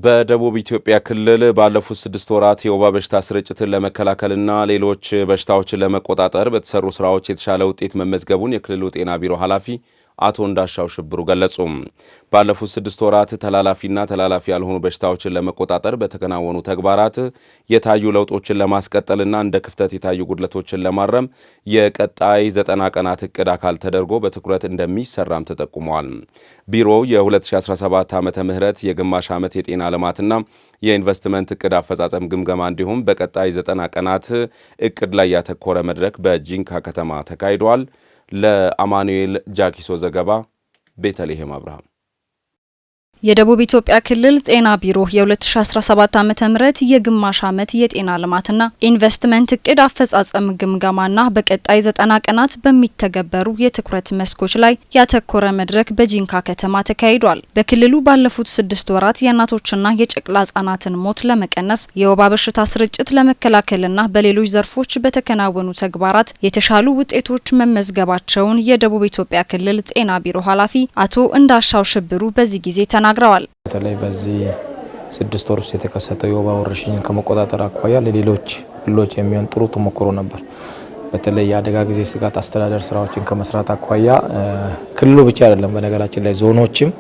በደቡብ ኢትዮጵያ ክልል ባለፉት 6 ወራት የወባ በሽታ ስርጭትን ለመከላከልና ሌሎች በሽታዎችን ለመቆጣጠር በተሰሩ ስራዎች የተሻለ ውጤት መመዝገቡን የክልሉ ጤና ቢሮ ኃላፊ አቶ እንዳሻው ሽብሩ ገለጹ። ባለፉት 6 ወራት ተላላፊና ተላላፊ ያልሆኑ በሽታዎችን ለመቆጣጠር በተከናወኑ ተግባራት የታዩ ለውጦችን ለማስቀጠልና እንደ ክፍተት የታዩ ጉድለቶችን ለማረም የቀጣይ 90 ቀናት እቅድ አካል ተደርጎ በትኩረት እንደሚሰራም ተጠቁመዋል። ቢሮው የ2017 ዓመተ ምህረት የግማሽ ዓመት የጤና ልማትና የኢንቨስትመንት እቅድ አፈጻጸም ግምገማ እንዲሁም በቀጣይ 90 ቀናት እቅድ ላይ ያተኮረ መድረክ በጂንካ ከተማ ተካሂዷል። ለአማኑኤል ጃኪሶ ዘገባ ቤተልሔም አብርሃም። የደቡብ ኢትዮጵያ ክልል ጤና ቢሮ የ2017 ዓመተ ምህረት የግማሽ ዓመት የጤና ልማትና ኢንቨስትመንት እቅድ አፈጻጸም ግምገማና በቀጣይ 90 ቀናት በሚተገበሩ የትኩረት መስኮች ላይ ያተኮረ መድረክ በጂንካ ከተማ ተካሂዷል። በክልሉ ባለፉት 6 ወራት የእናቶችና የጨቅላ ህጻናትን ሞት ለመቀነስ የወባ በሽታ ስርጭት ለመከላከልና በሌሎች ዘርፎች በተከናወኑ ተግባራት የተሻሉ ውጤቶች መመዝገባቸውን የደቡብ ኢትዮጵያ ክልል ጤና ቢሮ ኃላፊ አቶ እንዳሻው ሽብሩ በዚህ ጊዜ ተናግረዋል። በተለይ በዚህ 6 ወር ውስጥ የተከሰተው የወባ ወረርሽኝን ከመቆጣጠር አኳያ ለሌሎች ክልሎች የሚሆን ጥሩ ተሞክሮ ነበር። በተለይ የአደጋ ጊዜ ስጋት አስተዳደር ስራዎችን ከመስራት አኳያ ክልሉ ብቻ አይደለም፣ በነገራችን ላይ ዞኖችም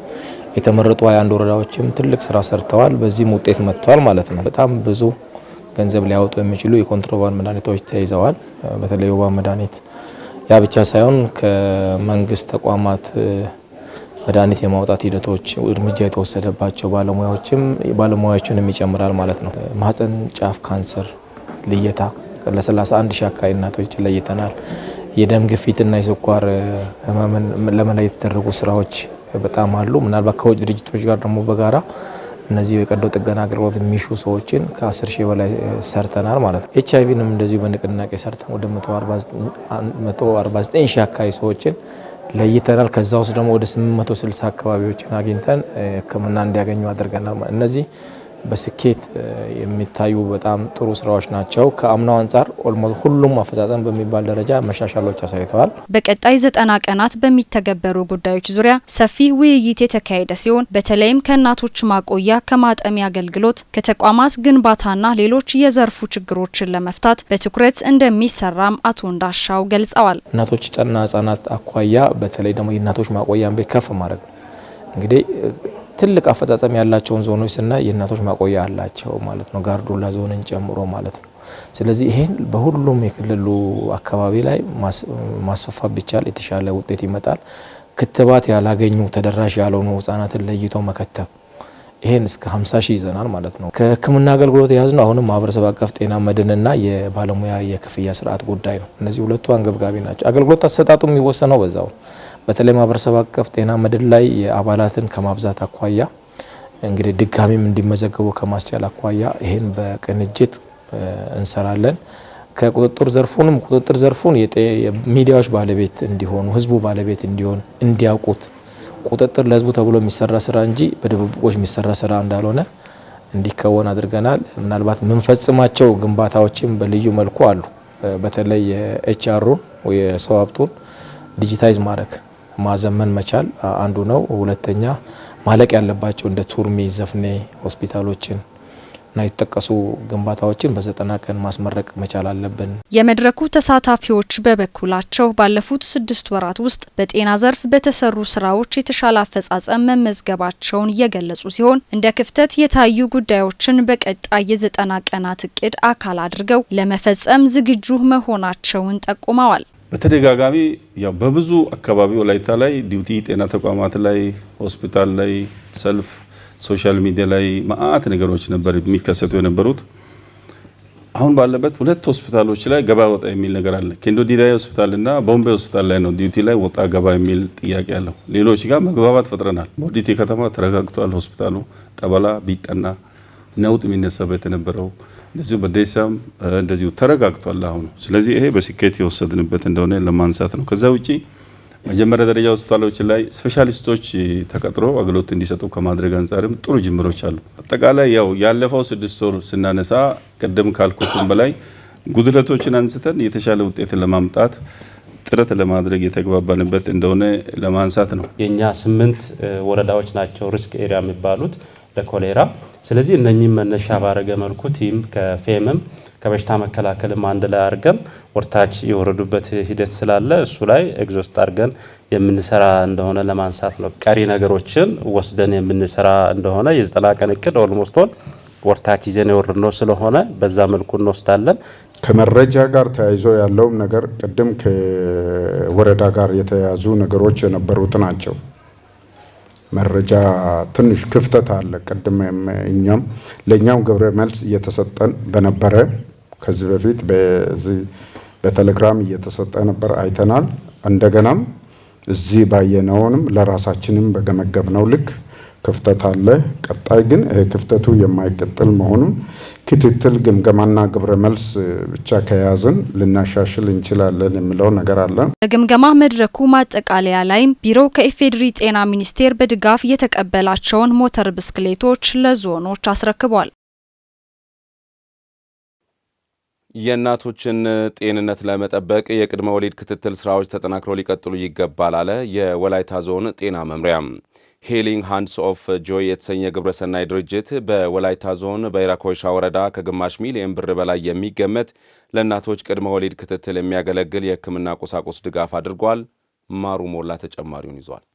የተመረጡ 21 ወረዳዎችም ትልቅ ስራ ሰርተዋል። በዚህም ውጤት መጥቷል ማለት ነው። በጣም ብዙ ገንዘብ ሊያወጡ የሚችሉ የኮንትሮባንድ መድኃኒቶች ተይዘዋል። በተለይ የወባ መድኃኒት ያ ብቻ ሳይሆን ከመንግስት ተቋማት መድኃኒት የማውጣት ሂደቶች እርምጃ የተወሰደባቸው ባለሙያዎችንም ይጨምራል ማለት ነው። ማህፀን ጫፍ ካንሰር ልየታ ለ31 ሺህ አካባቢ እናቶች ለይተናል። የደም ግፊትና የስኳር ህመምን ለመለየት የተደረጉ ስራዎች በጣም አሉ። ምናልባት ከውጭ ድርጅቶች ጋር ደግሞ በጋራ እነዚህ የቀዶ ጥገና አገልግሎት የሚሹ ሰዎችን ከ10 ሺህ በላይ ሰርተናል ማለት ነው። ኤችአይቪንም እንደዚሁ በንቅናቄ ሰርተን ወደ 149 ሺህ አካባቢ ሰዎችን ለይተናል። ከዛ ውስጥ ደግሞ ወደ 860 አካባቢዎችን አግኝተን ሕክምና እንዲያገኙ አድርገናል። እነዚህ በስኬት የሚታዩ በጣም ጥሩ ስራዎች ናቸው። ከአምናው አንጻር ኦልሞስት ሁሉም አፈጻጸም በሚባል ደረጃ መሻሻሎች አሳይተዋል። በቀጣይ 90 ቀናት በሚተገበሩ ጉዳዮች ዙሪያ ሰፊ ውይይት የተካሄደ ሲሆን በተለይም ከእናቶች ማቆያ፣ ከማጠሚያ አገልግሎት፣ ከተቋማት ግንባታና ሌሎች የዘርፉ ችግሮችን ለመፍታት በትኩረት እንደሚሰራም አቶ እንዳሻው ገልጸዋል። እናቶችና ህጻናት አኳያ በተለይ ደግሞ የእናቶች ማቆያን ቤት ከፍ ማድረግ እንግዲህ ትልቅ አፈጻጸም ያላቸውን ዞኖች ስናይ የእናቶች ማቆያ አላቸው ማለት ነው፣ ጋርዱላ ዞንን ጨምሮ ማለት ነው። ስለዚህ ይሄን በሁሉም የክልሉ አካባቢ ላይ ማስፋፋት ቢቻል የተሻለ ውጤት ይመጣል። ክትባት ያላገኙ ተደራሽ ያልሆኑ ህጻናትን ለይቶ መከተብ ይሄን እስከ 50 ሺህ ይዘናል ማለት ነው። ከህክምና አገልግሎት የያዝነው አሁንም ማህበረሰብ አቀፍ ጤና መድንና የባለሙያ የክፍያ ስርዓት ጉዳይ ነው። እነዚህ ሁለቱ አንገብጋቢ ናቸው። አገልግሎት አሰጣጡ የሚወሰነው በዛው በተለይ ማህበረሰብ አቀፍ ጤና መድን ላይ የአባላትን ከማብዛት አኳያ እንግዲህ ድጋሚም እንዲመዘገቡ ከማስቻል አኳያ ይሄን በቅንጅት እንሰራለን። ከቁጥጥር ዘርፉን የሚዲያዎች ባለቤት እንዲሆኑ፣ ህዝቡ ባለቤት እንዲሆን እንዲያውቁት ቁጥጥር ለህዝቡ ተብሎ የሚሰራ ስራ እንጂ በድብብቆች የሚሰራ ስራ እንዳልሆነ እንዲከወን አድርገናል። ምናልባት የምንፈጽማቸው ግንባታዎችም በልዩ መልኩ አሉ። በተለይ የኤችአሩን የሰው ሀብቱን ዲጂታይዝ ማድረግ ማዘመን መቻል አንዱ ነው። ሁለተኛ ማለቅ ያለባቸው እንደ ቱርሚ፣ ዘፍኔ ሆስፒታሎችን እና የተጠቀሱ ግንባታዎችን በ90 ቀን ማስመረቅ መቻል አለብን። የመድረኩ ተሳታፊዎች በበኩላቸው ባለፉት 6 ወራት ውስጥ በጤና ዘርፍ በተሰሩ ስራዎች የተሻለ አፈጻጸም መመዝገባቸውን የገለጹ ሲሆን እንደ ክፍተት የታዩ ጉዳዮችን በቀጣይ የ90 ቀናት እቅድ አካል አድርገው ለመፈጸም ዝግጁ መሆናቸውን ጠቁመዋል። በተደጋጋሚ ያው በብዙ አካባቢ ወላይታ ላይ ዲዩቲ ጤና ተቋማት ላይ ሆስፒታል ላይ ሰልፍ ሶሻል ሚዲያ ላይ ማአት ነገሮች ነበር የሚከሰቱ የነበሩት። አሁን ባለበት 2 ሆስፒታሎች ላይ ገባ ወጣ የሚል ነገር አለ። ኬንዶ ዲዳይ ሆስፒታልና ቦምቤ ሆስፒታል ላይ ነው ዲዩቲ ላይ ወጣ ገባ የሚል ጥያቄ አለው። ሌሎች ጋር መግባባት ፈጥረናል። ቦዲቲ ከተማ ተረጋግቷል። ሆስፒታሉ ጠበላ ቢጠና ነውጥ የሚነሳበት የነበረው እንደዚሁ በደሳም እንደዚሁ ተረጋግቷል አሁን። ስለዚህ ይሄ በስኬት የወሰድንበት እንደሆነ ለማንሳት ነው። ከዛ ውጪ መጀመሪያ ደረጃ ሆስፒታሎች ላይ ስፔሻሊስቶች ተቀጥሮ አገልግሎት እንዲሰጡ ከማድረግ አንጻርም ጥሩ ጅምሮች አሉ። አጠቃላይ ያው ያለፈው 6 ወር ስናነሳ ቀደም ካልኩትም በላይ ጉድለቶችን አንስተን የተሻለ ውጤት ለማምጣት ጥረት ለማድረግ የተግባባንበት እንደሆነ ለማንሳት ነው። የኛ 8 ወረዳዎች ናቸው ሪስክ ኤሪያ የሚባሉት ለኮሌራ። ስለዚህ እነኚህ መነሻ ባረገ መልኩ ቲም ከፌምም ከበሽታ መከላከልም አንድ ላይ አርገን ወርታች የወረዱበት ሂደት ስላለ እሱ ላይ ኤግዞስት አርገን የምንሰራ እንደሆነ ለማንሳት ነው። ቀሪ ነገሮችን ወስደን የምንሰራ እንደሆነ የ90 ቀን እቅድ ኦልሞስት ወርታች ይዘን የወረድነው ስለሆነ በዛ መልኩ እንወስዳለን። ከመረጃ ጋር ተያይዞ ያለው ነገር ቅድም ከወረዳ ጋር የተያዙ ነገሮች የነበሩት ናቸው። መረጃ ትንሽ ክፍተት አለ። ቅድም እኛም ለኛው ግብረ መልስ እየተሰጠን በነበረ ከዚህ በፊት በቴሌግራም እየተሰጠ ነበር አይተናል። እንደገናም እዚህ ባየነውንም ለራሳችንም በገመገብነው ልክ ክፍተት አለ። ቀጣይ ግን ክፍተቱ የማይቀጥል መሆኑን ክትትል ግምገማና ግብረ መልስ ብቻ ከያዝን ልናሻሽል እንችላለን የሚለው ነገር አለ። በግምገማ መድረኩ ማጠቃለያ ላይም ቢሮው ከኢፌዴሪ ጤና ሚኒስቴር በድጋፍ የተቀበላቸውን ሞተር ብስክሌቶች ለዞኖች አስረክቧል። የእናቶችን ጤንነት ለመጠበቅ የቅድመ ወሊድ ክትትል ስራዎች ተጠናክረው ሊቀጥሉ ይገባል አለ የወላይታ ዞን ጤና መምሪያ። ሂሊንግ ሃንድስ ኦፍ ጆይ የተሰኘ ግብረሰናይ ድርጅት በወላይታ ዞን በኢራ ኮይሻ ወረዳ ከግማሽ ሚሊዮን ብር በላይ የሚገመት ለእናቶች ቅድመ ወሊድ ክትትል የሚያገለግል የሕክምና ቁሳቁስ ድጋፍ አድርጓል። ማሩ ሞላ ተጨማሪውን ይዟል።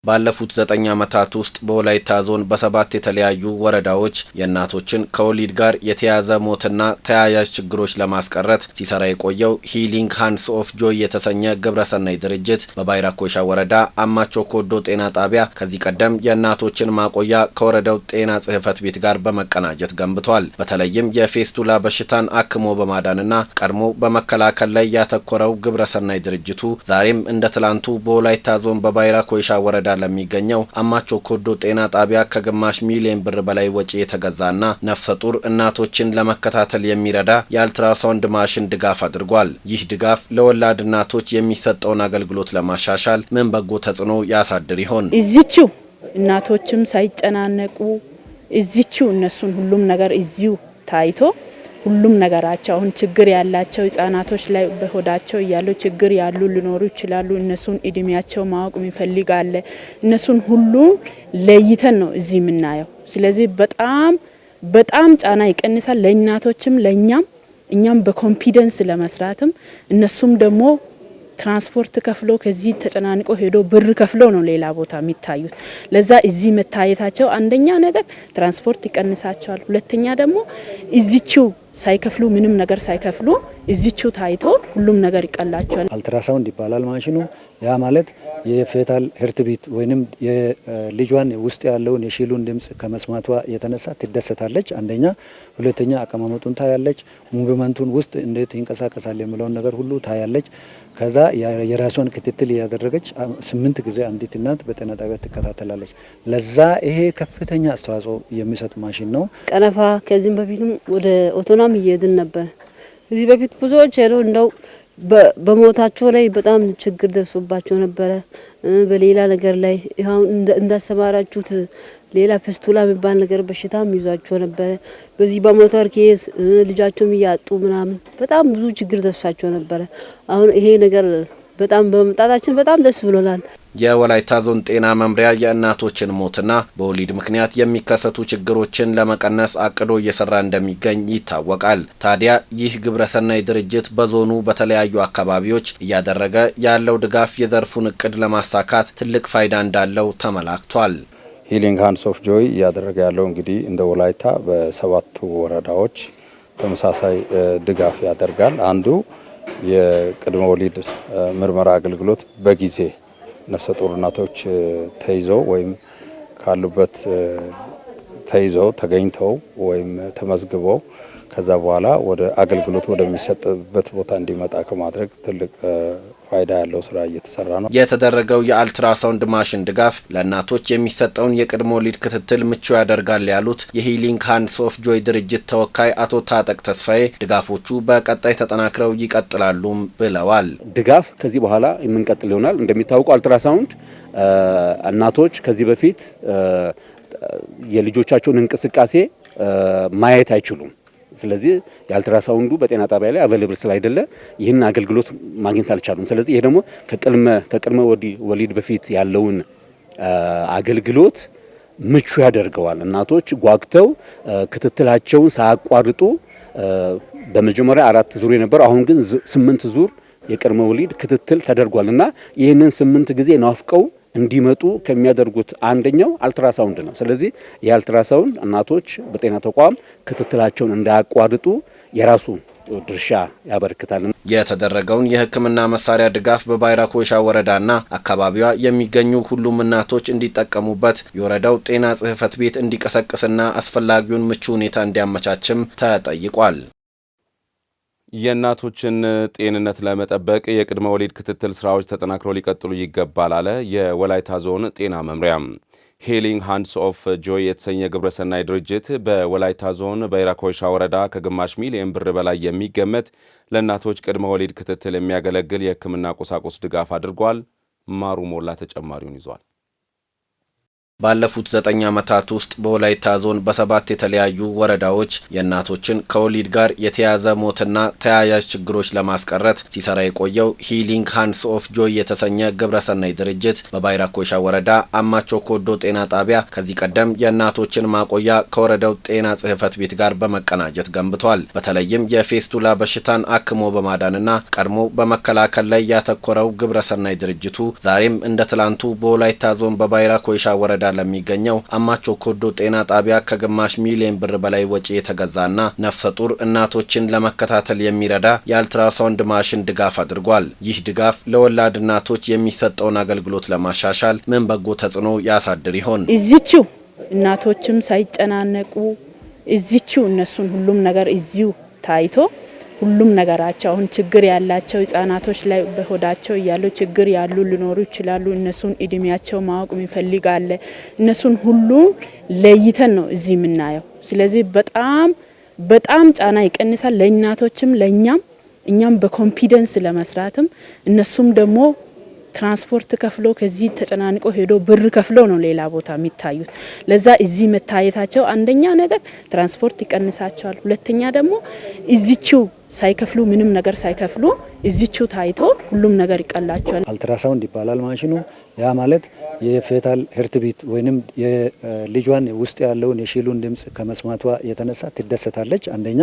ባለፉት 9 ዓመታት ውስጥ በወላይታ ዞን በ7 የተለያዩ ወረዳዎች የእናቶችን ከወሊድ ጋር የተያያዘ ሞትና ተያያዥ ችግሮች ለማስቀረት ሲሰራ የቆየው ሂሊንግ ሃንድስ ኦፍ ጆይ የተሰኘ ግብረሰናይ ድርጅት በባይራ ኮይሻ ወረዳ አማቾ ኮዶ ጤና ጣቢያ ከዚህ ቀደም የእናቶችን ማቆያ ከወረዳው ጤና ጽሕፈት ቤት ጋር በመቀናጀት ገንብቷል። በተለይም የፌስቱላ በሽታን አክሞ በማዳንና ቀድሞ በመከላከል ላይ ያተኮረው ግብረሰናይ ድርጅቱ ዛሬም እንደ ትላንቱ በወላይታ ዞን በባይራ ኮይሻ ወረዳ ለሚገኘው አማቾ ኮዶ ጤና ጣቢያ ከግማሽ ሚሊዮን ብር በላይ ወጪ የተገዛና ነፍሰ ጡር እናቶችን ለመከታተል የሚረዳ የአልትራሳውንድ ማሽን ድጋፍ አድርጓል። ይህ ድጋፍ ለወላድ እናቶች የሚሰጠውን አገልግሎት ለማሻሻል ምን በጎ ተጽዕኖ ያሳድር ይሆን? እዚቹ እናቶችም ሳይጨናነቁ እዚቹ እነሱን ሁሉም ነገር እዚሁ ታይቶ ሁሉም ነገራቸው አሁን ችግር ያላቸው ህጻናቶች ላይ በሆዳቸው ያሉ ችግር ያሉ ሊኖሩ ይችላሉ። እነሱን እድሜያቸው ማወቅ የሚፈልጋለ እነሱን ሁሉ ለይተን ነው እዚህ የምናየው። ስለዚህ በጣም ጫና ይቀንሳል ለእናቶችም ለኛም በኮንፊደንስ ለመስራትም እነሱም ደግሞ ትራንስፖርት ከፍሎ ከዚህ ተጨናንቆ ሄዶ ብር ከፍሎ ነው ሌላ ቦታ የሚታዩት። ለዛ እዚህ መታየታቸው አንደኛ ነገር ትራንስፖርት ይቀንሳቸዋል። ሁለተኛ ደግሞ እዚቹ ሳይከፍሉ ምንም ነገር ሳይከፍሉ እዚቹ ታይቶ ሁሉም ነገር ይቀላቸዋል። አልትራሳውንድ ይባላል ማሽኑ። ያ ማለት የፌታል ሄርትቢት ወይንም የልጇን ውስጥ ያለውን የሺሉን ድምጽ ከመስማቷ የተነሳ ትደሰታለች። አንደኛ፣ ሁለተኛ አቀማመጡን ታያለች። ሙቭመንቱን ውስጥ እንዴት ይንቀሳቀሳል የሚለውን ነገር ሁሉ ታያለች። ከዛ የራሷን ክትትል ያደረገች 8 ጊዜ አንዲት እናት በጤና ጣቢያ ትከታተላለች። ለዛ ይሄ ከፍተኛ አስተዋጽኦ የሚሰጥ ማሽን ነው። ቀነፋ ከዚህም በፊትም ወደ ኦቶናም እየሄድን ነበር። እዚህ በፊት ብዙዎች ሄደው እንደው በሞታቸው ላይ በጣም ችግር ደርሶባቸው ነበረ። በሌላ ነገር ላይ ይሄው እንዳስተማራችሁት ሌላ ፌስቱላ የሚባል ነገር በሽታም ይዟቸው ነበረ። በዚህ በሞተር ኬስ ልጃቸውም እያጡ ምናምን በጣም ብዙ ችግር ደርሷቸው ነበረ። አሁን ይሄ ነገር በጣም በመምጣታችን በጣም ደስ ብሎናል። የወላይታ ዞን ጤና መምሪያ የእናቶችን ሞትና በወሊድ ምክንያት የሚከሰቱ ችግሮችን ለመቀነስ አቅዶ እየሰራ እንደሚገኝ ይታወቃል። ታዲያ ይህ ግብረሰናይ ድርጅት በዞኑ በተለያዩ አካባቢዎች እያደረገ ያለው ድጋፍ የዘርፉን እቅድ ለማሳካት ትልቅ ፋይዳ እንዳለው ተመላክቷል። ሂሊንግ ሃንድስ ኦፍ ጆይ እያደረገ ያለው እንግዲህ እንደ ወላይታ በ7 ወረዳዎች ተመሳሳይ ድጋፍ ያደርጋል። አንዱ የቅድመ ወሊድ ምርመራ አገልግሎት በጊዜ ነፍሰ ጡር እናቶች ተይዘው ወይም ካሉበት ተይዘው ተገኝተው ወይም ተመዝግበው ከዛ በኋላ ወደ አገልግሎት ወደሚሰጥበት ቦታ እንዲመጣ ከማድረግ ትልቅ ፋይዳ ያለው ስራ እየተሰራ ነው። የተደረገው የአልትራሳውንድ ማሽን ድጋፍ ለእናቶች የሚሰጠውን የቅድመ ወሊድ ክትትል ምቹ ያደርጋል ያሉት የሂሊንግ ሃንድስ ኦፍ ጆይ ድርጅት ተወካይ አቶ ታጠቅ ተስፋዬ ድጋፎቹ በቀጣይ ተጠናክረው ይቀጥላሉም ብለዋል። ድጋፍ ከዚህ በኋላ የምንቀጥል ይሆናል። እንደሚታወቀው አልትራሳውንድ እናቶች ከዚህ በፊት የልጆቻቸውን እንቅስቃሴ ማየት አይችሉም። ስለዚህ የአልትራሳውንዱ በጤና ጣቢያ ላይ አቬሌብል ስላይደለ ይህን አገልግሎት ማግኘት አልቻሉም። ስለዚህ ይሄ ደግሞ ከቅድመ ወሊድ በፊት ያለውን አገልግሎት ምቹ ያደርገዋል። እናቶች ጓግተው ክትትላቸውን ሳያቋርጡ በመጀመሪያ 4 ዙር የነበረው አሁን ግን 8 ዙር የቅድመ ወሊድ ክትትል ተደርጓልና ይህንን 8 ጊዜ ናፍቀው እንዲመጡ ከሚያደርጉት አንደኛው አልትራሳውንድ ነው። ስለዚህ የአልትራሳውንድ እናቶች በጤና ተቋም ክትትላቸውን እንዳያቋርጡ የራሱ ድርሻ ያበረክታል። የተደረገውን የሕክምና መሳሪያ ድጋፍ በባይራ ኮይሻ ወረዳና አካባቢዋ የሚገኙ ሁሉም እናቶች እንዲጠቀሙበት የወረዳው ጤና ጽሕፈት ቤት እንዲቀሰቅስና አስፈላጊውን ምቹ ሁኔታ እንዲያመቻችም ተጠይቋል። የእናቶችን ጤንነት ለመጠበቅ የቅድመ ወሊድ ክትትል ስራዎች ተጠናክረው ሊቀጥሉ ይገባል አለ የወላይታ ዞን ጤና መምሪያ። ሂሊንግ ሃንድስ ኦፍ ጆይ የተሰኘ ግብረሰናይ ድርጅት በወላይታ ዞን ባይራ ኮይሻ ወረዳ ከግማሽ ሚሊዮን ብር በላይ የሚገመት ለእናቶች ቅድመ ወሊድ ክትትል የሚያገለግል የሕክምና ቁሳቁስ ድጋፍ አድርጓል። ማሩ ሞላ ተጨማሪውን ይዟል። ባለፉት 9 ዓመታት ውስጥ በወላይታ ዞን በ7 የተለያዩ ወረዳዎች የእናቶችን ከወሊድ ጋር የተያያዘ ሞትና ተያያዥ ችግሮች ለማስቀረት ሲሰራ የቆየው ሂሊንግ ሃንድስ ኦፍ ጆይ የተሰኘ ግብረሰናይ ድርጅት በባይራ ኮይሻ ወረዳ አማቾ ኮዶ ጤና ጣቢያ ከዚህ ቀደም የእናቶችን ማቆያ ከወረዳው ጤና ጽሕፈት ቤት ጋር በመቀናጀት ገንብቷል። በተለይም የፌስቱላ በሽታን አክሞ በማዳንና ቀድሞ በመከላከል ላይ ያተኮረው ግብረሰናይ ድርጅቱ ዛሬም እንደ ትላንቱ በወላይታ ዞን በባይራ ኮይሻ ወረዳ ለሚገኘው አማቾ ኮዶ ጤና ጣቢያ ከግማሽ ሚሊዮን ብር በላይ ወጪ የተገዛና ነፍሰ ጡር እናቶችን ለመከታተል የሚረዳ የአልትራሳውንድ ማሽን ድጋፍ አድርጓል። ይህ ድጋፍ ለወላድ እናቶች የሚሰጠውን አገልግሎት ለማሻሻል ምን በጎ ተጽዕኖ ያሳድር ይሆን? እዚችው እናቶችም ሳይጨናነቁ እዚችው እነሱን ሁሉም ነገር እዚሁ ታይቶ ሁሉም ነገራቸው አሁን ችግር ያላቸው ህጻናቶች ላይ በሆዳቸው እያሉ ችግር ያሉ ሊኖሩ ይችላሉ። እነሱን እድሜያቸው ማወቅ ይፈልጋል። እነሱን ሁሉም ለይተን ነው እዚህ የምናየው። ስለዚህ በጣም ጫና ይቀንሳል ለእናቶችም እኛም በኮንፊደንስ ለመስራትም እነሱም ደግሞ ትራንስፖርት ከፍሎ ከዚህ ተጨናንቆ ሄዶ ብር ከፍሎ ነው ሌላ ቦታ የሚታዩት። ለዛ እዚህ መታየታቸው አንደኛ ነገር ትራንስፖርት ይቀንሳቸዋል። ሁለተኛ ደግሞ እዚችው ሳይከፍሉ ምንም ነገር ሳይከፍሉ እዚችው ታይቶ ሁሉም ነገር ይቀላቸዋል። አልትራሳውንድ ይባላል ማሽኑ። ያ ማለት የፌታል ሄርትቢት ወይንም የልጇን ውስጥ ያለውን የሺሉን ድምጽ ከመስማቷ የተነሳ ትደሰታለች። አንደኛ፣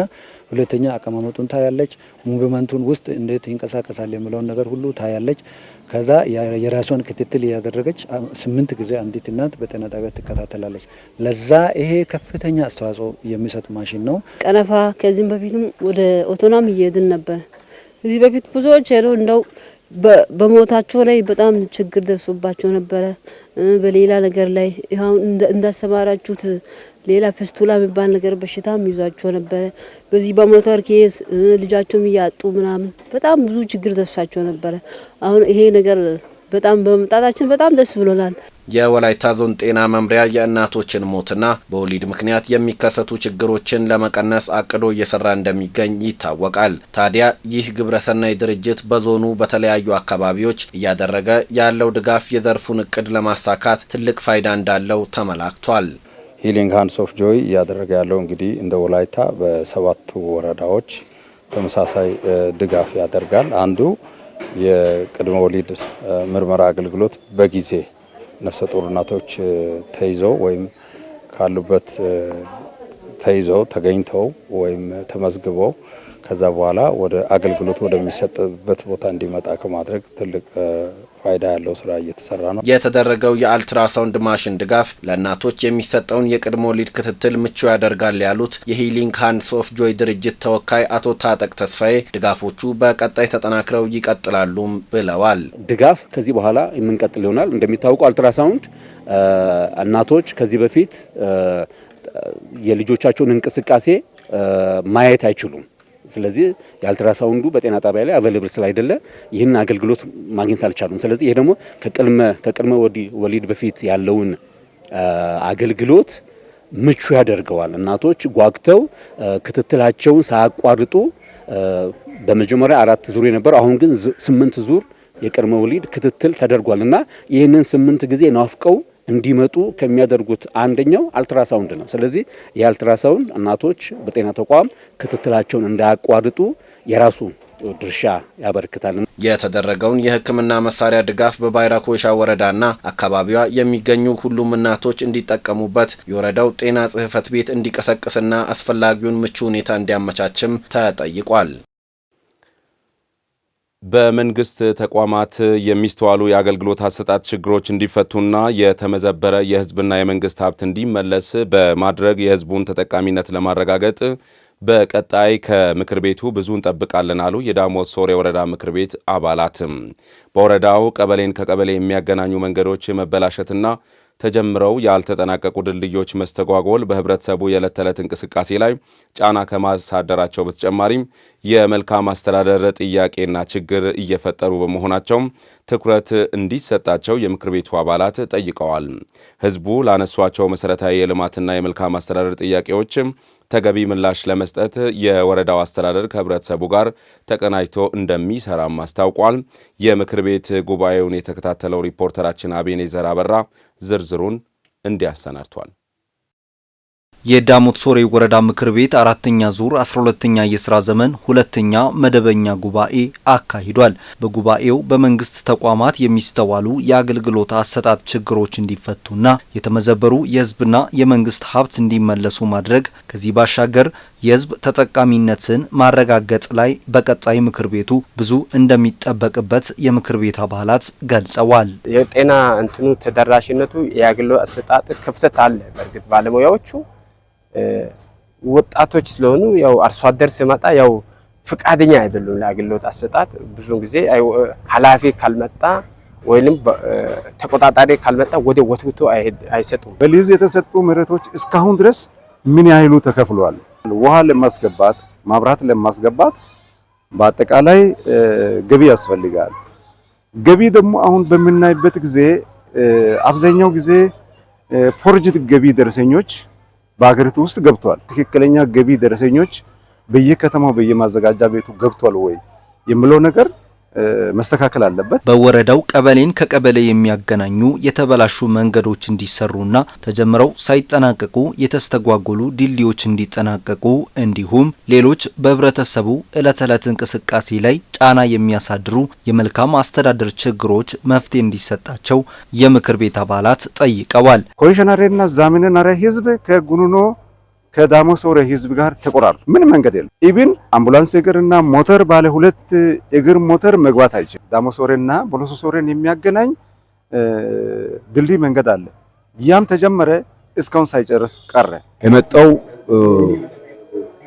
ሁለተኛ አቀማመጡን ታያለች። ሙቭመንቱን ውስጥ እንዴት ይንቀሳቀሳል የሚለውን ነገር ሁሉ ታያለች። ከዛ የራሷን ክትትል ያደረገች 8 ጊዜ አንዲት እናት በጤና ጣቢያ ትከታተላለች። ለዛ ይሄ ከፍተኛ አስተዋጽኦ የሚሰጥ ማሽን ነው። ቀነፋ ከዚህም በፊትም ወደ ኦቶናም እየሄድን ነበር። እዚህ በፊት ብዙዎች ሄደው እንደው በሞታቸው ላይ በጣም ችግር ደርሶባቸው ነበረ። በሌላ ነገር ላይ ይሄው እንዳስተማራችሁት ሌላ ፌስቱላ የሚባል ነገር በሽታም ይዟቸው ነበረ። በዚህ በሞተር ኬስ ልጃቸውም እያጡ ምናምን በጣም ብዙ ችግር ደርሷቸው ነበረ። አሁን ይሄ ነገር በጣም በመምጣታችን በጣም ደስ ብሎናል። የወላይታ ዞን ጤና መምሪያ የእናቶችን ሞትና በወሊድ ምክንያት የሚከሰቱ ችግሮችን ለመቀነስ አቅዶ እየሰራ እንደሚገኝ ይታወቃል። ታዲያ ይህ ግብረሰናይ ድርጅት በዞኑ በተለያዩ አካባቢዎች እያደረገ ያለው ድጋፍ የዘርፉን እቅድ ለማሳካት ትልቅ ፋይዳ እንዳለው ተመላክቷል። ሂሊንግ ሃንድስ ኦፍ ጆይ እያደረገ ያለው እንግዲህ እንደ ወላይታ በ7 ወረዳዎች ተመሳሳይ ድጋፍ ያደርጋል። አንዱ የቅድመ ወሊድ ምርመራ አገልግሎት በጊዜ ነፍሰ ጡር እናቶች ተይዘው ወይም ካሉበት ተይዘው ተገኝተው ወይም ተመዝግበው ከዛ በኋላ ወደ አገልግሎት ወደሚሰጥበት ቦታ እንዲመጣ ከማድረግ ትልቅ ፋይዳ ያለው ስራ እየተሰራ ነው። የተደረገው የአልትራሳውንድ ማሽን ድጋፍ ለእናቶች የሚሰጠውን የቅድመ ወሊድ ክትትል ምቹ ያደርጋል ያሉት የሂሊንግ ሃንድስ ኦፍ ጆይ ድርጅት ተወካይ አቶ ታጠቅ ተስፋዬ ድጋፎቹ በቀጣይ ተጠናክረው ይቀጥላሉም ብለዋል። ድጋፍ ከዚህ በኋላ የምንቀጥል ይሆናል። እንደሚታወቀው አልትራሳውንድ እናቶች ከዚህ በፊት የልጆቻቸውን እንቅስቃሴ ማየት አይችሉም። ስለዚህ የአልትራሳውንዱ በጤና ጣቢያ ላይ አቬሌብል ስላይደለ ይህን አገልግሎት ማግኘት አልቻሉም። ስለዚህ ይሄ ደግሞ ከቅድመ ወሊድ በፊት ያለውን አገልግሎት ምቹ ያደርገዋል። እናቶች ጓግተው ክትትላቸውን ሳያቋርጡ በመጀመሪያ 4 ዙር የነበረው አሁን ግን 8 ዙር የቅድመ ወሊድ ክትትል ተደርጓልና ይህንን 8 ጊዜ ናፍቀው እንዲመጡ ከሚያደርጉት አንደኛው አልትራሳውንድ ነው። ስለዚህ የአልትራሳውንድ እናቶች በጤና ተቋም ክትትላቸውን እንዳያቋርጡ የራሱ ድርሻ ያበረክታል። የተደረገውን የሕክምና መሳሪያ ድጋፍ በባይራ ኮይሻ ወረዳና አካባቢዋ የሚገኙ ሁሉም እናቶች እንዲጠቀሙበት የወረዳው ጤና ጽሕፈት ቤት እንዲቀሰቅስና አስፈላጊውን ምቹ ሁኔታ እንዲያመቻችም ተጠይቋል። በመንግስት ተቋማት የሚስተዋሉ የአገልግሎት አሰጣጥ ችግሮች እንዲፈቱና የተመዘበረ የህዝብና የመንግስት ሀብት እንዲመለስ በማድረግ የህዝቡን ተጠቃሚነት ለማረጋገጥ በቀጣይ ከምክር ቤቱ ብዙ እንጠብቃለን አሉ የዳሞት ሶሬ ወረዳ ምክር ቤት አባላትም። በወረዳው ቀበሌን ከቀበሌ የሚያገናኙ መንገዶች መበላሸትና ተጀምረው ያልተጠናቀቁ ድልድዮች መስተጓጎል በህብረተሰቡ የዕለት ተዕለት እንቅስቃሴ ላይ ጫና ከማሳደራቸው በተጨማሪም የመልካም አስተዳደር ጥያቄና ችግር እየፈጠሩ በመሆናቸው ትኩረት እንዲሰጣቸው የምክር ቤቱ አባላት ጠይቀዋል። ህዝቡ ላነሷቸው መሰረታዊ የልማትና የመልካም አስተዳደር ጥያቄዎች ተገቢ ምላሽ ለመስጠት የወረዳው አስተዳደር ከህብረተሰቡ ጋር ተቀናጅቶ እንደሚሰራም አስታውቋል። የምክር ቤት ጉባኤውን የተከታተለው ሪፖርተራችን አቤኔዘር አበራ ዝርዝሩን እንዲያሰናድቷል። የዳሞት ሶሬ ወረዳ ምክር ቤት አራተኛ ዙር 12ኛ የስራ ዘመን ሁለተኛ መደበኛ ጉባኤ አካሂዷል። በጉባኤው በመንግስት ተቋማት የሚስተዋሉ የአገልግሎት አሰጣጥ ችግሮች እንዲፈቱና የተመዘበሩ የህዝብና የመንግስት ሀብት እንዲመለሱ ማድረግ ከዚህ ባሻገር የህዝብ ተጠቃሚነትን ማረጋገጥ ላይ በቀጣይ ምክር ቤቱ ብዙ እንደሚጠበቅበት የምክር ቤት አባላት ገልጸዋል። የጤና እንትኑ ተደራሽነቱ የአገልግሎት አሰጣጥ ክፍተት አለ። በእርግጥ ባለሙያዎቹ ወጣቶች ስለሆኑ ያው አርሶ አደር ሲመጣ ያው ፍቃደኛ አይደሉም ለአገልግሎት አሰጣጥ። ብዙ ጊዜ ኃላፊ ካልመጣ ወይንም ተቆጣጣሪ ካልመጣ ወደ ወትውቶ አይሰጡም። በሊዝ የተሰጡ መሬቶች እስካሁን ድረስ ምን ያህሉ ተከፍሏል? ውሃ ለማስገባት ማብራት ለማስገባት በአጠቃላይ ገቢ ያስፈልጋል። ገቢ ደግሞ አሁን በምናይበት ጊዜ አብዛኛው ጊዜ ፕሮጀክት ገቢ ደረሰኞች በአገሪቱ ውስጥ ገብቷል። ትክክለኛ ገቢ ደረሰኞች በየከተማው በየማዘጋጃ ቤቱ ገብቷል ወይ የሚለው ነገር መስተካከል አለበት። በወረዳው ቀበሌን ከቀበሌ የሚያገናኙ የተበላሹ መንገዶች እንዲሰሩና ተጀምረው ሳይጠናቀቁ የተስተጓጎሉ ድልድዮች እንዲጠናቀቁ እንዲሁም ሌሎች በህብረተሰቡ ዕለት ተዕለት እንቅስቃሴ ላይ ጫና የሚያሳድሩ የመልካም አስተዳደር ችግሮች መፍትሄ እንዲሰጣቸው የምክር ቤት አባላት ጠይቀዋል። ኮሚሽነርና ዛሚነናሪ ህዝብ ከጉኑኖ ከዳሞት ሶሬ ህዝብ ጋር ተቆራርጦ ምን መንገድ የለም። ኢቭን አምቡላንስ እግርና ሞተር ባለ ሁለት እግር ሞተር መግባት አይችልም። ዳሞት ሶሬና ቦሎሶ ሶሬን የሚያገናኝ ድልድይ መንገድ አለ። ያም ተጀመረ፣ እስካሁን ሳይጨርስ ቀረ። የመጣው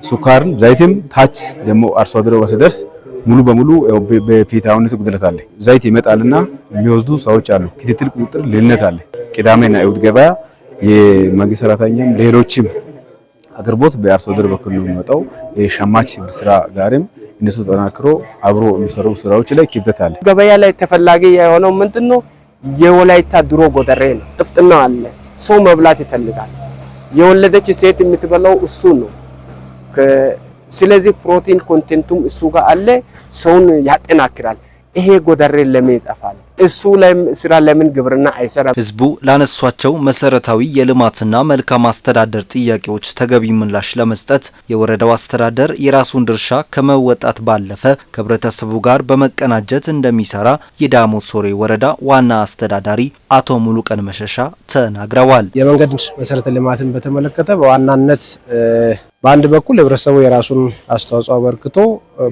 ሱካርን ዘይትም ታች ደግሞ አርሶ አደሩ ጋር ሲደርስ ሙሉ በሙሉ በፊታውነት ጉድለት አለ። ዘይት ይመጣልና የሚወስዱ ሰዎች አሉ። ክትትል ቁጥጥር ልዩነት አለ። ቅዳሜና እሁድ ገበያ የመንግስት ሰራተኛም ሌሎችም አቅርቦት በአርሶ አደር በኩል ነው የሚወጣው። የሸማች ስራ ጋርም እነሱ ተጠናክሮ አብሮ የሚሰሩ ስራዎች ላይ ክፍተት አለ። ገበያ ላይ ተፈላጊ የሆነው ምንድነው? የወላይታ ድሮ ጎደሬ ነው። ጥፍጥና አለ። ሰው መብላት ይፈልጋል። የወለደች ሴት የምትበላው እሱ ነው። ስለዚህ ፕሮቲን ኮንቴንቱም እሱ ጋር አለ። ሰውን ያጠናክራል። ይሄ ጎደሬ ለምን ይጠፋል? እሱ ላይ ስራ ለምን ግብርና አይሰራም? ህዝቡ ላነሷቸው መሰረታዊ የልማትና መልካም አስተዳደር ጥያቄዎች ተገቢ ምላሽ ለመስጠት የወረዳው አስተዳደር የራሱን ድርሻ ከመወጣት ባለፈ ከህብረተሰቡ ጋር በመቀናጀት እንደሚሰራ የዳሞት ሶሬ ወረዳ ዋና አስተዳዳሪ አቶ ሙሉቀን መሸሻ ተናግረዋል። የመንገድ መሰረተ ልማትን በተመለከተ በዋናነት በአንድ በኩል ህብረተሰቡ የራሱን አስተዋጽኦ አበርክቶ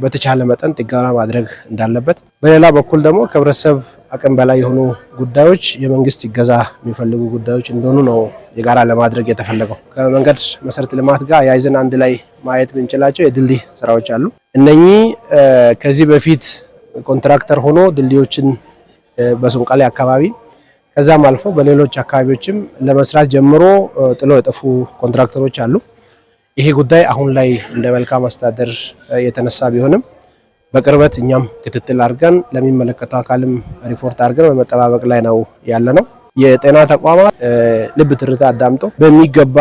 በተቻለ መጠን ጥገና ማድረግ እንዳለበት፣ በሌላ በኩል ደግሞ ከህብረተሰብ አቅም በላይ የሆኑ ጉዳዮች የመንግስት ይገዛ የሚፈልጉ ጉዳዮች እንደሆኑ ነው የጋራ ለማድረግ የተፈለገው። ከመንገድ መሰረተ ልማት ጋር ያይዘን አንድ ላይ ማየት የምንችላቸው የድልድይ ስራዎች አሉ። እነኚህ ከዚህ በፊት ኮንትራክተር ሆኖ ድልድዮችን በሱንቃሌ አካባቢ ከዛም አልፎ በሌሎች አካባቢዎችም ለመስራት ጀምሮ ጥሎ የጠፉ ኮንትራክተሮች አሉ። ይሄ ጉዳይ አሁን ላይ እንደ መልካም አስተዳደር የተነሳ ቢሆንም በቅርበት እኛም ክትትል አድርገን ለሚመለከተው አካልም ሪፖርት አድርገን በመጠባበቅ ላይ ነው ያለነው። የጤና ተቋማት ልብ ትርታ አዳምጦ በሚገባ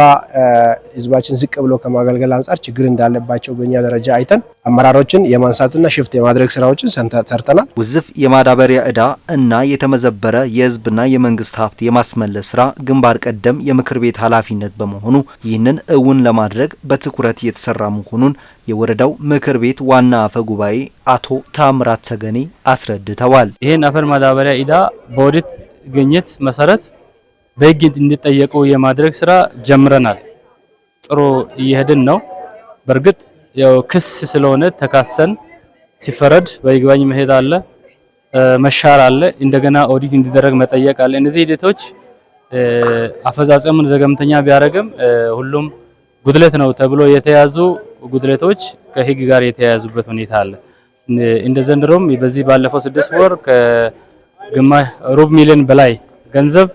ህዝባችን ዝቅ ብሎ ከማገልገል አንጻር ችግር እንዳለባቸው በእኛ ደረጃ አይተን አመራሮችን የማንሳትና ሽፍት የማድረግ ስራዎችን ሰርተናል። ውዝፍ የማዳበሪያ ዕዳ እና የተመዘበረ የህዝብና የመንግስት ሀብት የማስመለስ ስራ ግንባር ቀደም የምክር ቤት ኃላፊነት በመሆኑ ይህንን እውን ለማድረግ በትኩረት የተሰራ መሆኑን የወረዳው ምክር ቤት ዋና አፈ ጉባኤ አቶ ታምራት ተገኔ አስረድተዋል። ይህን አፈር ማዳበሪያ ዕዳ በኦዲት ግኝት መሰረት በህግ እንዲጠየቁ የማድረግ ስራ ጀምረናል። ጥሩ እየሄድን ነው። በርግጥ ያው ክስ ስለሆነ ተካሰን ሲፈረድ በይግባኝ መሄድ አለ፣ መሻር አለ፣ እንደገና ኦዲት እንዲደረግ መጠየቅ አለ። እነዚህ ሂደቶች አፈጻጸሙን ዘገምተኛ ቢያደርግም ሁሉም ጉድለት ነው ተብሎ የተያዙ ጉድለቶች ከህግ ጋር የተያያዙበት ሁኔታ አለ። እንደ ዘንድሮም በዚህ ባለፈው 6 ወር ከግማሽ ሩብ ሚሊዮን በላይ ገንዘብ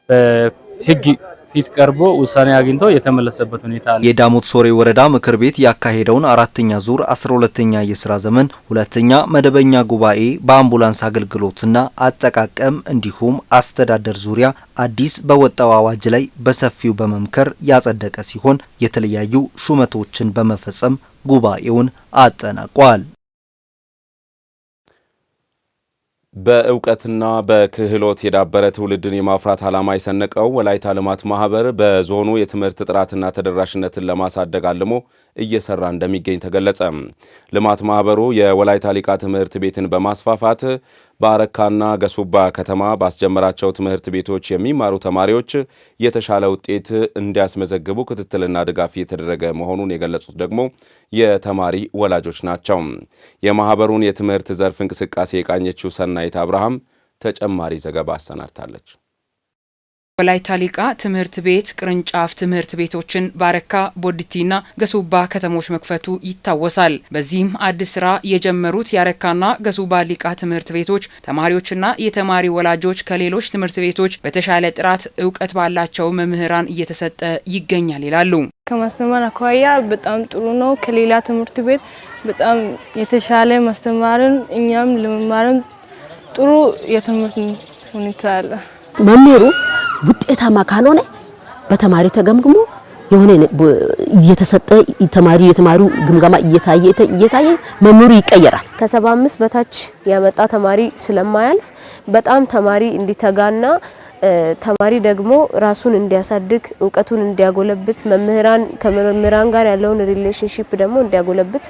በህግ ፊት ቀርቦ ውሳኔ አግኝቶ የተመለሰበት ሁኔታ አለ። የዳሞት ሶሬ ወረዳ ምክር ቤት ያካሄደውን 4ኛ ዙር 12ኛ የስራ ዘመን 2ኛ መደበኛ ጉባኤ በአምቡላንስ አገልግሎትና አጠቃቀም እንዲሁም አስተዳደር ዙሪያ አዲስ በወጣው አዋጅ ላይ በሰፊው በመምከር ያጸደቀ ሲሆን የተለያዩ ሹመቶችን በመፈጸም ጉባኤውን አጠናቋል። በእውቀትና በክህሎት የዳበረ ትውልድን የማፍራት ዓላማ የሰነቀው ወላይታ ልማት ማህበር በዞኑ የትምህርት ጥራትና ተደራሽነትን ለማሳደግ አልሞ እየሰራ እንደሚገኝ ተገለጸ። ልማት ማህበሩ የወላይታ ሊቃ ትምህርት ቤትን በማስፋፋት በአረካና ገሱባ ከተማ ባስጀመራቸው ትምህርት ቤቶች የሚማሩ ተማሪዎች የተሻለ ውጤት እንዲያስመዘግቡ ክትትልና ድጋፍ እየተደረገ መሆኑን የገለጹት ደግሞ የተማሪ ወላጆች ናቸው። የማህበሩን የትምህርት ዘርፍ እንቅስቃሴ የቃኘችው ሰናይት አብርሃም ተጨማሪ ዘገባ አሰናድታለች። ወላይታ ሊቃ ትምህርት ቤት ቅርንጫፍ ትምህርት ቤቶችን ባረካ፣ ቦዲቲና ገሱባ ከተሞች መክፈቱ ይታወሳል። በዚህም አዲስ ስራ የጀመሩት ያረካና ገሱባ ሊቃ ትምህርት ቤቶች ተማሪዎችና የተማሪ ወላጆች ከሌሎች ትምህርት ቤቶች በተሻለ ጥራት እውቀት ባላቸው መምህራን እየተሰጠ ይገኛል ይላሉ። ከማስተማር አኳያ በጣም ጥሩ ነው። ከሌላ ትምህርት ቤት በጣም የተሻለ ማስተማርን እኛም ለመማርን ጥሩ የትምህርት ሁኔታ አለ። መምህሩ ውጤታማ ካልሆነ በተማሪ ተገምግሞ የሆነ እየተሰጠ የተማሩ ግምገማ እየታየ መምህሩ ይቀየራል። ከ75 በታች ያመጣ ተማሪ ስለማያልፍ በጣም ተማሪ እንዲተጋና ተማሪ ደግሞ ራሱን እንዲያሳድግ እውቀቱን እንዲያጎለብት ከመምህራን ጋር ያለውን ሪሌሽንሺፕ ደግሞ እንዲያጎለብት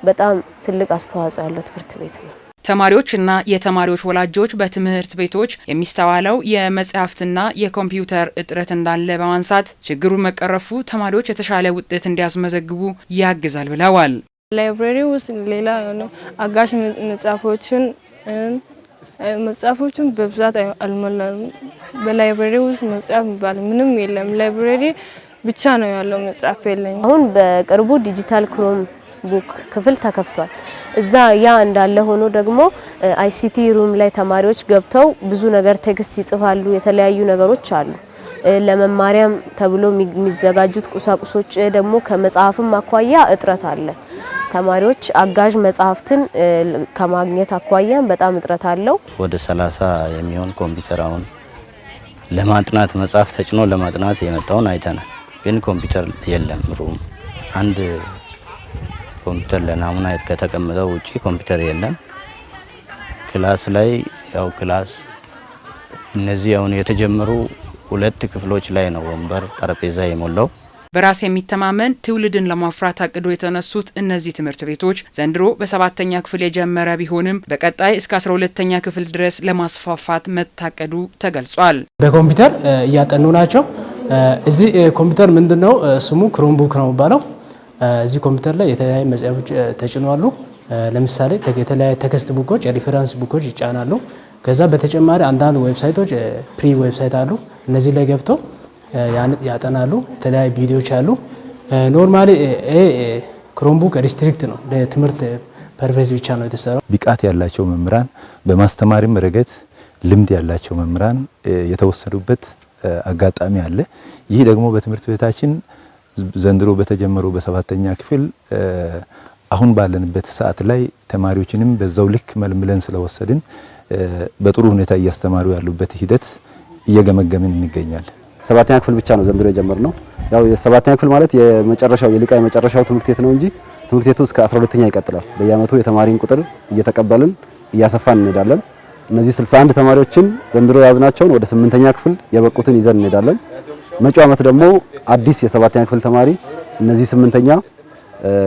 በጣም ትልቅ አስተዋጽኦ ያለው ትምህርት ቤት ነው። ተማሪዎችና የተማሪዎች ወላጆች በትምህርት ቤቶች የሚስተዋለው የመጽሐፍትና የኮምፒውተር እጥረት እንዳለ በማንሳት ችግሩ መቀረፉ ተማሪዎች የተሻለ ውጤት እንዲያስመዘግቡ ያግዛል ብለዋል። ላይብረሪ ውስጥ ሌላ አጋዥ መጽሐፎችን በብዛት አልሞላም። በላይብረሪ ውስጥ መጽሐፍ የሚባል ምንም የለም። ላይብረሪ ብቻ ነው ያለው፣ መጽሐፍ የለኝም። አሁን በቅርቡ ዲጂታል ክሮም ቡክ ክፍል ተከፍቷል። እዛ ያ እንዳለ ሆኖ ደግሞ አይሲቲ ሩም ላይ ተማሪዎች ገብተው ብዙ ነገር ቴክስት ይጽፋሉ። የተለያዩ ነገሮች አሉ። ለመማሪያም ተብሎ የሚዘጋጁት ቁሳቁሶች ደግሞ ከመጽሐፍም አኳያ እጥረት አለ። ተማሪዎች አጋዥ መጽሐፍትን ከማግኘት አኳያ በጣም እጥረት አለው። ወደ 30 የሚሆን ኮምፒውተር አሁን ለማጥናት መጽሐፍ ተጭኖ ለማጥናት የመጣውን አይተናል። ግን ኮምፒውተር የለም። ሩም አንድ ኮምፒውተር ለናሙና ከተቀመጠው ውጪ ኮምፒውተር የለም። ክላስ ላይ ያው ክላስ እነዚህ አሁን የተጀመሩ 2 ክፍሎች ላይ ነው ወንበር ጠረጴዛ የሞላው። በራስ የሚተማመን ትውልድን ለማፍራት አቅዶ የተነሱት እነዚህ ትምህርት ቤቶች ዘንድሮ በ7ኛ ክፍል የጀመረ ቢሆንም በቀጣይ እስከ 12ኛ ክፍል ድረስ ለማስፋፋት መታቀዱ ተገልጿል። በኮምፒውተር እያጠኑ ናቸው። እዚህ ኮምፒውተር ምንድነው ስሙ ክሮምቡክ ነው የሚባለው። እዚህ ኮምፒውተር ላይ የተለያዩ መጽሐፎች ተጭኗሉ። ለምሳሌ የተለያዩ ቴክስት ቡኮች፣ ሪፈረንስ ቡኮች ይጫናሉ። ከዛ በተጨማሪ አንዳንድ ዌብሳይቶች ፕሪ ዌብሳይት አሉ። እነዚህ ላይ ገብተው ያጠናሉ። የተለያዩ ቪዲዮዎች አሉ። ኖርማሊ ክሮምቡክ ሪስትሪክት ነው፣ ለትምህርት ፐርፐዝ ብቻ ነው የተሰራው። ብቃት ያላቸው መምህራን በማስተማርም ረገድ ልምድ ያላቸው መምህራን የተወሰዱበት አጋጣሚ አለ። ይህ ደግሞ በትምህርት ቤታችን ዘንድሮ በተጀመሩ በ7ኛ ክፍል አሁን ባለንበት ሰዓት ላይ ተማሪዎችንም በዛው ልክ መልምለን ስለወሰድን በጥሩ ሁኔታ እያስተማሩ ያሉበት ሂደት እየገመገምን እንገኛለን። ሰባተኛ ክፍል ብቻ ነው ዘንድሮ የጀመርነው። ያው የሰባተኛ ክፍል ማለት የመጨረሻው የሊቃ የመጨረሻው ትምህርት ቤት ነው እንጂ ትምህርት ቤቱ እስከ 12ኛ ይቀጥላል። በየአመቱ የተማሪን ቁጥር እየተቀበልን እያሰፋን እንሄዳለን። እነዚህ 61 ተማሪዎችን ዘንድሮ ያዝናቸውን ወደ 8ኛ ክፍል የበቁትን ይዘን እንሄዳለን። መጪው አመት ደግሞ አዲስ የ7ኛ ክፍል ተማሪ እነዚህ 8ኛ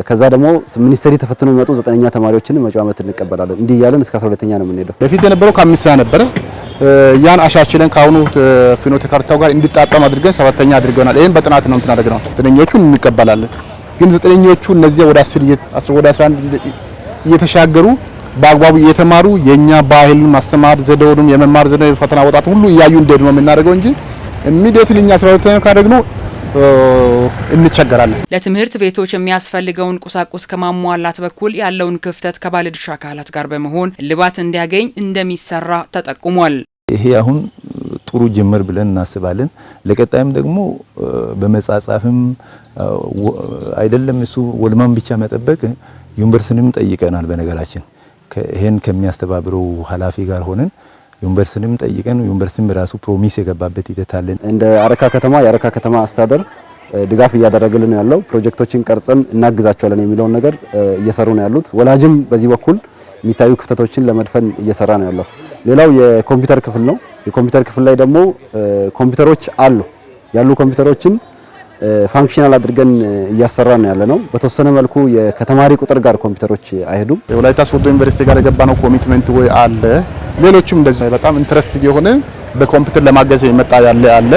ከዛ ደግሞ ሚኒስትሪ ተፈትኖ የሚመጡ 9ኛ ተማሪዎችን መጪው አመት እንቀበላለን። እንዲህ እያለን እስከ 12ኛ ነው የምንሄደው። በፊት የነበረው ከ5 ነበረ። ያን አሻሽለን ካሁኑ ፍኖተ ካርታው ጋር እንዲጣጣም አድርገን 7ኛ አድርገናል። ይሄን በጥናት ነው እንትን አድርገናል። 9ኞቹን እንቀበላለን። ግን 9ኞቹ እነዚህ ወደ 10 ወደ 11 እየተሻገሩ በአግባቡ እየተማሩ የኛ ባህልን ማስተማር ዘዴውንም የመማር ዘዴ ፈተና ወጣት ሁሉ እያዩ እንደሄዱ ነው የምናደርገው እንጂ ኢሚዲየትሊ እኛ 12ኛ ካደረግነው እንቸገራለን። ለትምህርት ቤቶች የሚያስፈልገውን ቁሳቁስ ከማሟላት በኩል ያለውን ክፍተት ከባለድርሻ አካላት ጋር በመሆን እልባት እንዲያገኝ እንደሚሰራ ተጠቁሟል። ይሄ አሁን ጥሩ ጅምር ብለን እናስባለን። ለቀጣይም ደግሞ በመጻጻፍም አይደለም እሱ ወልማን ብቻ መጠበቅ ዩኒቨርሲቲንም ጠይቀናል። በነገራችን ይሄን ከሚያስተባብረው ኃላፊ ጋር ሆነን ዩኒቨርሲቲንም ጠይቀን ዩኒቨርሲቲም ራሱ ፕሮሚስ የገባበት ይተታለን። እንደ አረካ ከተማ የአረካ ከተማ አስተዳደር ድጋፍ እያደረገልን ያለው ፕሮጀክቶችን ቀርጸን እናግዛቸዋለን የሚለውን ነገር እየሰሩ ነው ያሉት። ወላጅም በዚህ በኩል የሚታዩ ክፍተቶችን ለመድፈን እየሰራ ነው ያለው። ሌላው የኮምፒውተር ክፍል ነው። የኮምፒውተር ክፍል ላይ ደግሞ ኮምፒውተሮች ያሉ ኮምፒውተሮችን ፋንክሽናል አድርገን እያሰራን ያለ ነው። በተወሰነ መልኩ ከተማሪ ቁጥር ጋር ኮምፒውተሮች አይሄዱም። የወላይታ ሶዶ ዩኒቨርሲቲ ጋር የገባነው ኮሚትመንት ወይ አለ። ሌሎችም እንደዚህ በጣም ኢንትረስት የሆነ በኮምፒውተር ለማገዝ የመጣ አለ።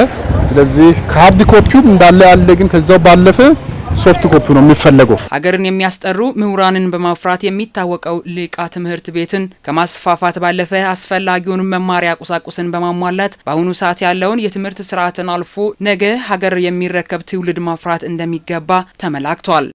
ስለዚህ ካርድ ኮፒው እንዳለ አለ፣ ግን ከዛው ባለፈ ሶፍት ኮፒ ነው የሚፈለገው። ሀገርን የሚያስጠሩ ምሁራንን በማፍራት የሚታወቀው ሊቃ ትምህርት ቤትን ከማስፋፋት ባለፈ አስፈላጊውን መማሪያ ቁሳቁስን በማሟላት በአሁኑ ሰዓት ያለውን የትምህርት ስርዓትን አልፎ ነገ ሀገር የሚረከብ ትውልድ ማፍራት እንደሚገባ ተመላክቷል።